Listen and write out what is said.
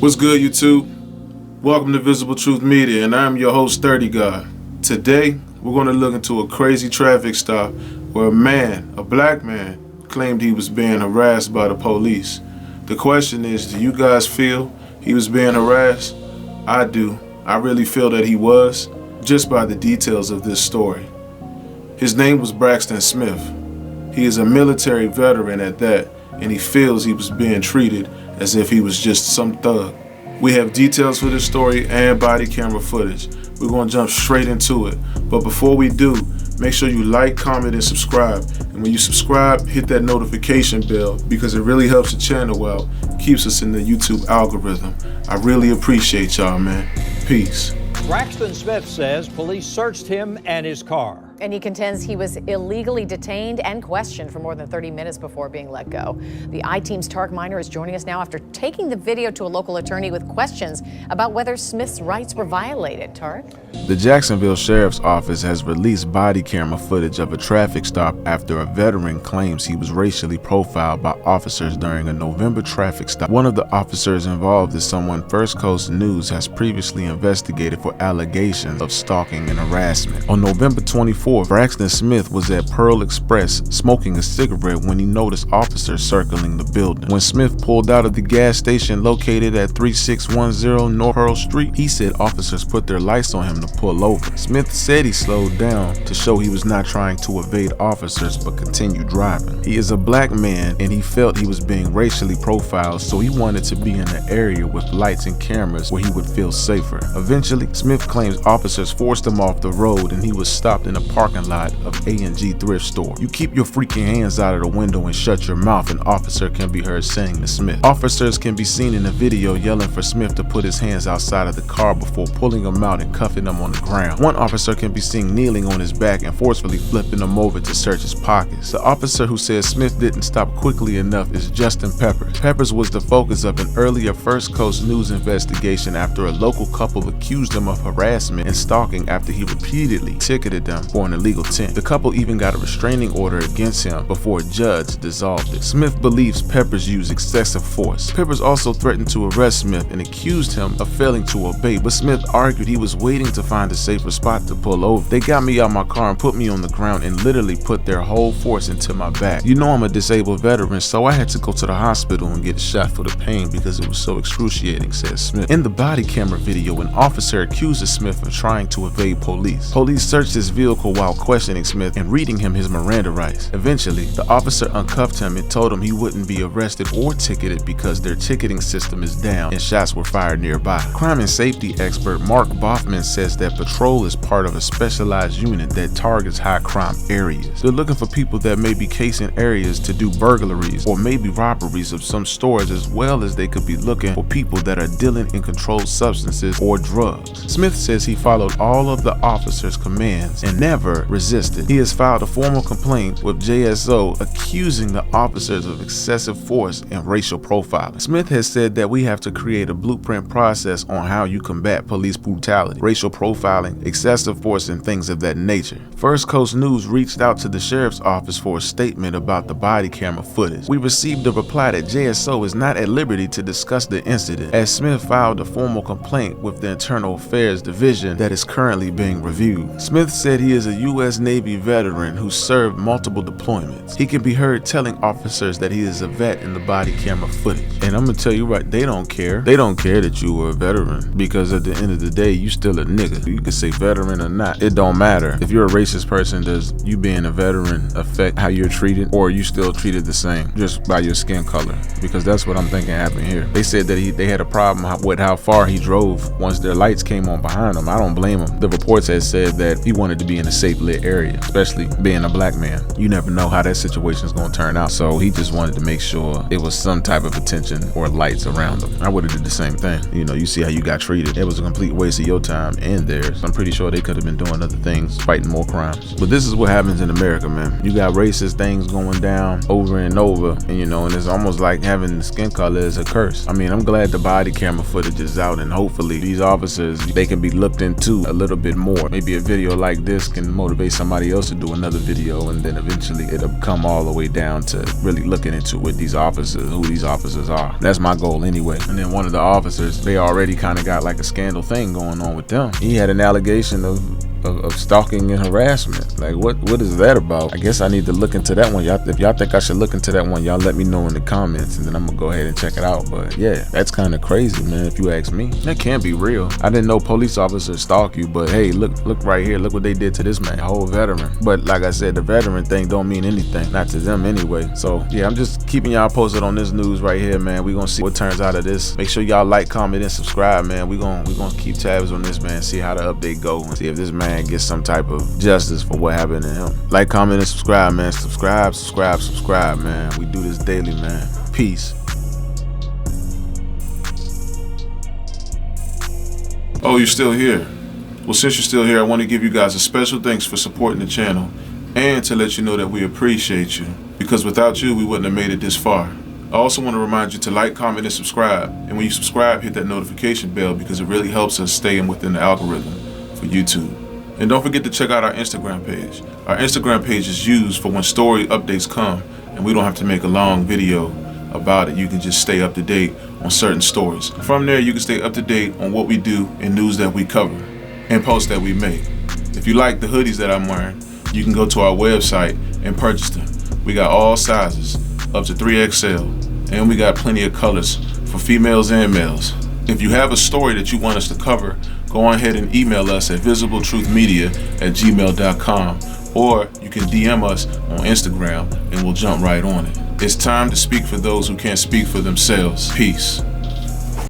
What's good, YouTube? Welcome to Visible Truth Media, and I'm your host, 30 God. Today, we're going to look into a crazy traffic stop where a black man, claimed he was being harassed by the police. The question is, do you guys feel he was being harassed? I do. I really feel that he was, just by the details of this story. His name was Braxton Smith. He is a military veteran at that, and he feels he was being treated as if he was just some thug. We have details for this story and body camera footage. We're going to jump straight into it. But before we do, make sure you like, comment, and subscribe. And when you subscribe, hit that notification bell because it really helps the channel out, keeps us in the YouTube algorithm. I really appreciate y'all, man. Peace. Braxton Smith says police searched him and his car. And he contends he was illegally detained and questioned for more than 30 minutes before being let go. The I-Team's Tarek Miner is joining us now after taking the video to a local attorney with questions about whether Smith's rights were violated. Tarek? The Jacksonville Sheriff's Office has released body camera footage of a traffic stop after a veteran claims he was racially profiled by officers during a November traffic stop. One of the officers involved is someone First Coast News has previously investigated for allegations of stalking and harassment. On November 24th, Braxton Smith was at Pearl Express smoking a cigarette when he noticed officers circling the building. When Smith pulled out of the gas station located at 3610 North Pearl Street, he said officers put their lights on him to pull over. Smith said he slowed down to show he was not trying to evade officers but continued driving. He is a black man and he felt he was being racially profiled, so he wanted to be in an area with lights and cameras where he would feel safer. Eventually, Smith claims officers forced him off the road and he was stopped in a parking lot of A&G thrift store. "You keep your freaking hands out of the window and shut your mouth," an officer can be heard saying to Smith. Officers can be seen in the video yelling for Smith to put his hands outside of the car before pulling him out and cuffing him on the ground. One officer can be seen kneeling on his back and forcefully flipping him over to search his pockets. The officer who says Smith didn't stop quickly enough is Justin Peppers. Peppers was the focus of an earlier First Coast News investigation after a local couple accused him of harassment and stalking after he repeatedly ticketed them for an illegal tent. The couple even got a restraining order against him before a judge dissolved it. Smith believes Peppers used excessive force. Peppers also threatened to arrest Smith and accused him of failing to obey, but Smith argued he was waiting to find a safer spot to pull over. "They got me out my car and put me on the ground and literally put their whole force into my back. You know I'm a disabled veteran, so I had to go to the hospital and get a shot for the pain because it was so excruciating," says Smith. In the body camera video, an officer accuses Smith of trying to evade police. Police searched his vehicle while questioning Smith and reading him his Miranda rights. Eventually, the officer uncuffed him and told him he wouldn't be arrested or ticketed because their ticketing system is down and shots were fired nearby. Crime and safety expert Mark Boffman says that patrol is part of a specialized unit that targets high crime areas. They're looking for people that may be casing areas to do burglaries or maybe robberies of some stores, as well as they could be looking for people that are dealing in controlled substances or drugs. Smith says he followed all of the officers' commands and never resisted. He has filed a formal complaint with JSO accusing the officers of excessive force and racial profiling. Smith has said that we have to create a blueprint process on how you combat police brutality, racial profiling, excessive force, and things of that nature. First Coast News reached out to the sheriff's office for a statement about the body camera footage. We received a reply that JSO is not at liberty to discuss the incident, as Smith filed a formal complaint with the Internal Affairs Division that is currently being reviewed. Smith said he is a U.S. Navy veteran who served multiple deployments. He can be heard telling officers that he is a vet in the body camera footage. And I'm gonna tell you right, they don't care. They don't care that you were a veteran, because at the end of the day, you still a nigga. You can say veteran or not. It don't matter. If you're a racist person, does you being a veteran affect how you're treated, or are you still treated the same just by your skin color? Because that's what I'm thinking happened here. They said that they had a problem with how far he drove once their lights came on behind him. I don't blame him. The reports had said that he wanted to be in a safe lit area, especially being a black man. You never know how that situation is going to turn out. So he just wanted to make sure it was some type of attention or lights around him. I would have did the same thing. You know, you see how you got treated. It was a complete waste of your time and theirs. I'm pretty sure they could have been doing other things, fighting more crimes. But this is what happens in America, man. You got racist things going down over and over, and you know, and it's almost like having the skin color is a curse. I mean, I'm glad the body camera footage is out, and hopefully these officers, they can be looked into a little bit more. Maybe a video like this can and motivate somebody else to do another video, and then eventually it'll come all the way down to really looking into what these officers, who these officers are. That's my goal anyway. And then one of the officers, they already kind of got like a scandal thing going on with them. He had an allegation of stalking and harassment. Like what is that about? I guess I need to look into that one. If y'all think I should look into that one, y'all let me know in the comments, and then I'm gonna go ahead and check it out. But yeah, that's kind of crazy, man, if you ask me. That can't be real. I didn't know police officers stalk you, but hey, look right here. Look what they did to this man, whole veteran. But like I said, the veteran thing don't mean anything, not to them anyway. So yeah, I'm just keeping y'all posted on this news right here, man. We gonna see what turns out of this. Make sure y'all like, comment, and subscribe, man. We gonna keep tabs on this, man. See how the update go, and see if this man gets some type of justice for what happened to him. Like, comment, and subscribe, man. Subscribe, man. We do this daily, man. Peace. Oh, you're still here? Well, since you're still here, I want to give you guys a special thanks for supporting the channel, and to let you know that we appreciate you, because without you, we wouldn't have made it this far. I also want to remind you to like, comment, and subscribe. And when you subscribe, hit that notification bell, because it really helps us stay within the algorithm for YouTube. And don't forget to check out our Instagram page. Our Instagram page is used for when story updates come, and we don't have to make a long video about it. You can just stay up to date on certain stories. From there, you can stay up to date on what we do and news that we cover and posts that we make. If you like the hoodies that I'm wearing, you can go to our website and purchase them. We got all sizes, up to 3XL, and we got plenty of colors for females and males. If you have a story that you want us to cover, go ahead and email us at visibletruthmedia@gmail.com, or you can DM us on Instagram and we'll jump right on it. It's time to speak for those who can't speak for themselves. Peace.